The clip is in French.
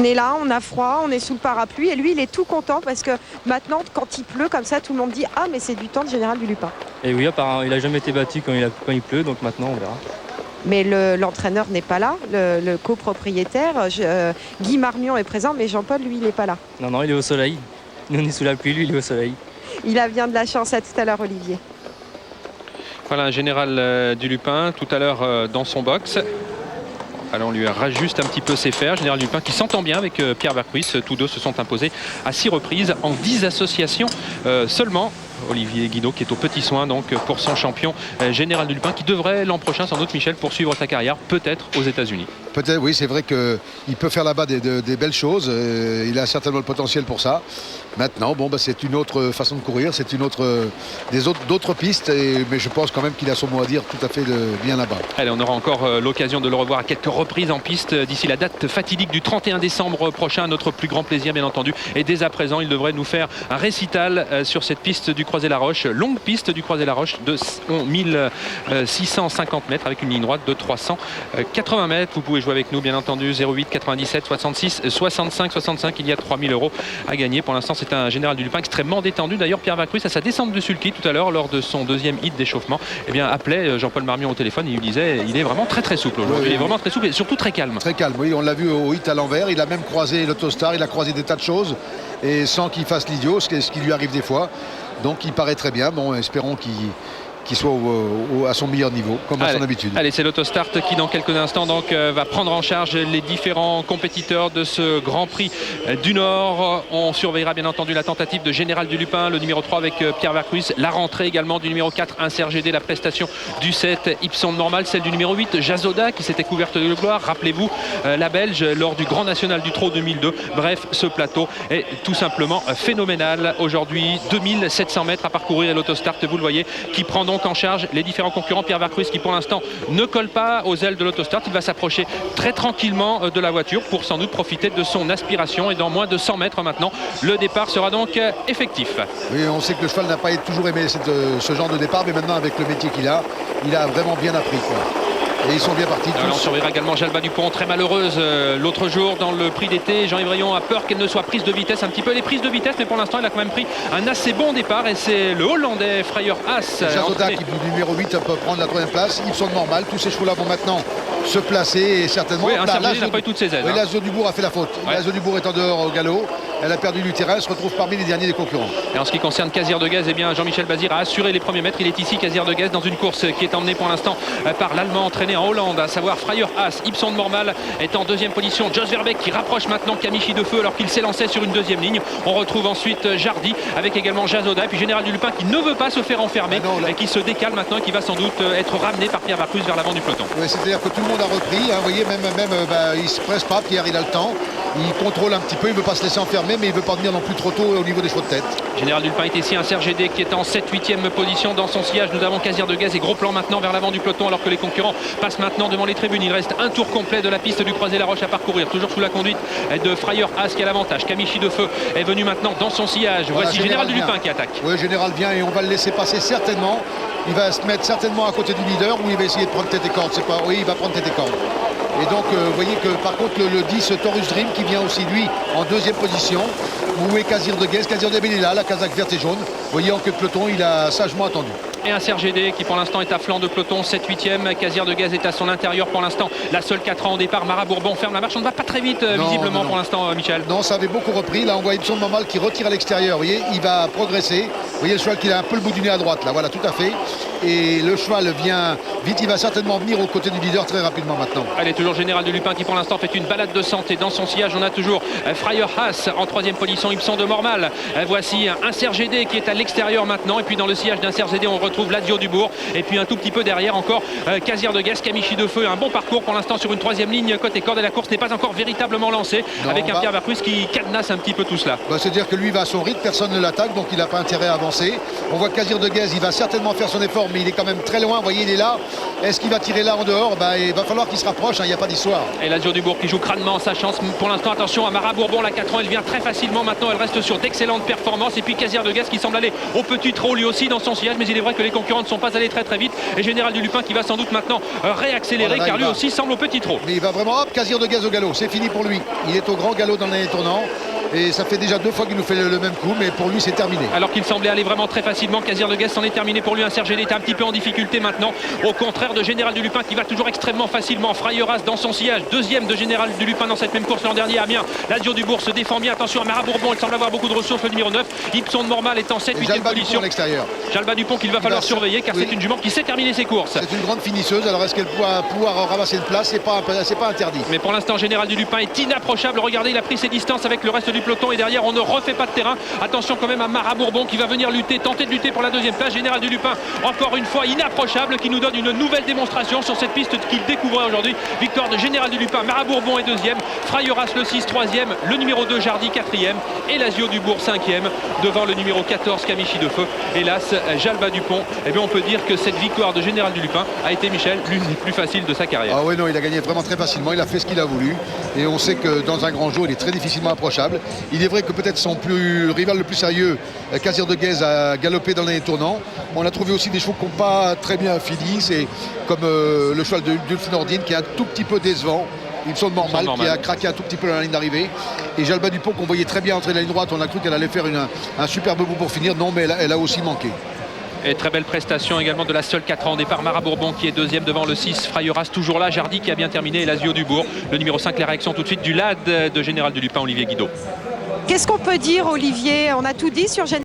On est là, on a froid, on est sous le parapluie et lui il est tout content parce que maintenant quand il pleut comme ça tout le monde dit ah mais c'est du temps de Général du Lupin. Et oui, apparemment, il n'a jamais été battu quand il pleut, donc maintenant on verra. Mais l'entraîneur n'est pas là, le copropriétaire, Guy Marmion est présent mais Jean-Paul lui il n'est pas là. Non, il est au soleil. Nous on est sous la pluie, lui il est au soleil. Il a bien de la chance, à tout à l'heure Olivier. Voilà un Général du Lupin tout à l'heure dans son box. Alors on lui rajuste un petit peu ses fers. Général du Lupin qui s'entend bien avec Pierre Vercruis. Tous deux se sont imposés à 6 reprises en 10 associations seulement. Olivier Guido qui est aux petits soins donc pour son champion Général du Lupin qui devrait l'an prochain sans doute Michel poursuivre sa carrière peut-être aux États-Unis. Peut-être oui, c'est vrai qu'il peut faire là-bas des belles choses. Il a certainement le potentiel pour ça. Maintenant, bon, c'est une autre façon de courir, c'est une autre, d'autres pistes, mais je pense quand même qu'il a son mot à dire tout à fait bien là-bas. Allez, on aura encore l'occasion de le revoir à quelques reprises en piste d'ici la date fatidique du 31 décembre prochain. Notre plus grand plaisir, bien entendu. Et dès à présent, il devrait nous faire un récital sur cette piste du Croisé-la-Roche, longue piste du Croisé-la-Roche de 1650 mètres avec une ligne droite de 380 mètres. Vous pouvez jouer avec nous, bien entendu, 08 97 66 65 65. Il y a 3000 € à gagner. Pour l'instant, c'est un Général du Lupin extrêmement détendu. D'ailleurs, Pierre Vercruis, à sa descente de sulky tout à l'heure, lors de son deuxième hit d'échauffement, eh bien, appelait Jean-Paul Marmion au téléphone et il lui disait il est vraiment très souple aujourd'hui. Il est vraiment très souple et surtout très calme. Très calme, oui, on l'a vu au hit à l'envers. Il a même croisé l'Autostar, il a croisé des tas de choses et sans qu'il fasse l'idiot, ce qui lui arrive des fois. Donc il paraît très bien. Bon, espérons qu'il soit à son meilleur niveau, comme à son habitude. Allez, c'est l'Autostart qui, dans quelques instants, donc, va prendre en charge les différents compétiteurs de ce Grand Prix du Nord. On surveillera bien entendu la tentative de Général du Lupin, le numéro 3 avec Pierre Vercruis, la rentrée également du numéro 4, Insert GD, la prestation du 7, Ipson Normal, celle du numéro 8, Jazoda, qui s'était couverte de gloire. Rappelez-vous, la Belge, lors du Grand National du Trot 2002. Bref, ce plateau est tout simplement phénoménal. Aujourd'hui, 2700 mètres à parcourir et l'Autostart, vous le voyez, qui prend donc en charge les différents concurrents. Pierre Vercruis qui pour l'instant ne colle pas aux ailes de l'Autostart. Il va s'approcher très tranquillement de la voiture pour sans doute profiter de son aspiration et dans moins de 100 mètres maintenant le départ sera donc effectif. Oui, on sait que le cheval n'a pas toujours aimé ce genre de départ, mais maintenant avec le métier qu'il a, il a vraiment bien appris quoi. Et ils sont bien partis. Alors, on surveillera également Jalba Dupont, très malheureuse l'autre jour dans le prix d'été. Jean-Yves Rayon a peur qu'elle ne soit prise de vitesse un petit peu. Elle est prise de vitesse, mais pour l'instant, elle a quand même pris un assez bon départ. Et c'est le Hollandais Fryer Haas. Jazoda qui, du numéro 8, peut prendre la troisième place. Ils sont normales. Tous ces chevaux-là vont maintenant se placer et certainement. Oui, n'a pas eu toutes ses aides. Oui, Lazio Dubourg a fait la faute. Ouais. Lazio Dubourg est en dehors au galop. Elle a perdu du terrain. Elle se retrouve parmi les derniers des concurrents. Et en ce qui concerne Cazir de Gaz, eh bien, Jean-Michel Bazir a assuré les premiers mètres. Il est ici, Cazir de Gaz, dans une course qui est emmenée pour l'instant par l'Allemand entraîné en Hollande, à savoir Fryer Haas. Ipson Normal est en deuxième position. Jos Verbeek qui rapproche maintenant Kamichi de Feu alors qu'il s'est lancé sur une deuxième ligne. On retrouve ensuite Jardy avec également Jazoda et puis Général du Lupin qui ne veut pas se faire enfermer et qui se décale maintenant et qui va sans doute être ramené par Pierre Vercruis vers l'avant du peloton. Oui, c'est-à-dire que tout le monde a repris. Hein, vous voyez, même il se presse pas. Pierre, il a le temps. Il contrôle un petit peu. Il ne veut pas se laisser enfermer, mais il ne veut pas venir non plus trop tôt au niveau des chevaux de tête. Général du Lupin est ici, Insert GD qui est en 7-8e position dans son sillage. Nous avons Cazir de Gaz et Gros Plan maintenant vers l'avant du peloton alors que les concurrents passent maintenant devant les tribunes. Il reste un tour complet de la piste du Croisé-la-Roche à parcourir, toujours sous la conduite de Fryer Haas qui a l'avantage. Kamichi de Feu est venu maintenant dans son sillage. Voici Général du Lupin qui attaque. Oui, Général vient et on va le laisser passer certainement. Il va se mettre certainement à côté du leader ou il va essayer de prendre tête et corde. Oui, il va prendre tête et corde. Et donc, vous voyez que par contre, le 10, Taurus Dream, qui vient aussi, lui, en deuxième position. Où est Cazir de Gaz? Cazir de Gaz, il est là, la casaque verte et jaune. Vous voyez, en queue de peloton, il a sagement attendu. Et Insert GD qui pour l'instant est à flanc de peloton, 7-8e. Cazir de Gaz est à son intérieur pour l'instant. La seule 4 ans au départ. Marat Bourbon ferme la marche. On ne va pas très vite visiblement pour l'instant, Michel. Non, ça avait beaucoup repris. Là, on voit Ipson Normal qui retire à l'extérieur. Vous voyez, il va progresser. Vous voyez le cheval qui a un peu le bout du nez à droite. Là, voilà, tout à fait. Et le cheval vient vite. Il va certainement venir aux côtés du leader très rapidement maintenant. Allez, toujours Général du Lupin qui pour l'instant fait une balade de santé dans son sillage. On a toujours Fryer Haas en troisième position. Ipson de Normal. Voici Insert GD qui est à l'extérieur maintenant. Et puis dans le sillage d'Insert GD, on retrouve Lazio Dubourg. Et puis un tout petit peu derrière encore Cazir de Gaz, Kamichi de Feu. Un bon parcours pour l'instant sur une troisième ligne côté corde. Et la course n'est pas encore véritablement lancée avec un Pierre Vercruis qui cadenasse un petit peu tout cela. C'est-à-dire que lui va à son rythme, personne ne l'attaque, donc il n'a pas intérêt à avancer. On voit Cazir de Gaz, il va certainement faire son effort, mais il est quand même très loin. Vous voyez, il est là. Est-ce qu'il va tirer là en dehors? Il va falloir qu'il se rapproche, il n'y a pas d'histoire. Et Lazio Dubourg qui joue crânement sa chance. Pour l'instant, attention à Marat Bourbon, la 4 ans, elle vient très facilement maintenant. Elle reste sur d'excellentes performances. Et puis Cazir de Gaz qui semble aller au petit trot lui aussi dans son sillage. Mais il est vrai que que les concurrents ne sont pas allés très très vite. Et Général du Lupin qui va sans doute maintenant réaccélérer, car lui aussi semble au petit trot. Mais il va vraiment, hop, Casir de Guèze au galop, c'est fini pour lui. Il est au grand galop dans les tournants. Et ça fait déjà 2 fois qu'il nous fait le même coup, mais pour lui c'est terminé. Alors qu'il semblait aller vraiment très facilement, Casir de Guèze, c'en est terminé pour lui. Un Serge est un petit peu en difficulté maintenant, au contraire de Général du Lupin qui va toujours extrêmement facilement. Frayeras dans son sillage, deuxième de Général du Lupin dans cette même course l'an dernier à Amiens. Lazio Dubourg se défend bien, attention à Marabourbon, il semble avoir beaucoup de ressources, le numéro 9. Ibson Normal est en 7-8e position. À l'extérieur. Jalba Dupont qu'il va falloir surveiller, car c'est une jument qui sait terminer ses courses. C'est une grande finisseuse, alors est-ce qu'elle pourra pouvoir ramasser une place? C'est pas interdit. Mais pour l'instant, Général du Lupin est inapprochable. Regardez, il a pris ses distances avec le reste du peloton et derrière on ne refait pas de terrain. Attention quand même à Marabourbon qui va venir lutter, tenter de lutter pour la deuxième place. Général du Lupin, encore une fois inapprochable, qui nous donne une nouvelle démonstration sur cette piste qu'il découvrait aujourd'hui. Victoire de Général du Lupin. Marabourbon est deuxième, Frayeras le 6 troisième, le numéro 2 Jardy quatrième et Lazio Dubourg cinquième devant le numéro 14 Camichi de Feu. Hélas, Jalba Dupont, eh bien on peut dire que cette victoire de Général du Lupin a été, Michel, l'une des plus faciles de sa carrière. Ah oui, non, il a gagné vraiment très facilement, il a fait ce qu'il a voulu et on sait que dans un grand jour il est très difficilement approchable. Il est vrai que peut-être son rival le plus sérieux, Casir de Guèze, a galopé dans les tournants. On a trouvé aussi des chevaux qui n'ont pas très bien fini, c'est comme le cheval de Dulce Nordine qui est un tout petit peu décevant. Ils sont normal, qui a craqué un tout petit peu dans la ligne d'arrivée. Et Jalba Dupont qu'on voyait très bien entrer la ligne droite, on a cru qu'elle allait faire un superbe bout pour finir. Non, mais elle a aussi manqué. Et très belle prestation également de la seule 4 ans en départ, Marabourbon qui est deuxième devant le 6, Frayeras toujours là, Jardy qui a bien terminé et Lazio Dubourg. Le numéro 5, la réaction tout de suite du LAD de Général du Lupin, Olivier Guido. Qu'est-ce qu'on peut dire, Olivier? On a tout dit sur Général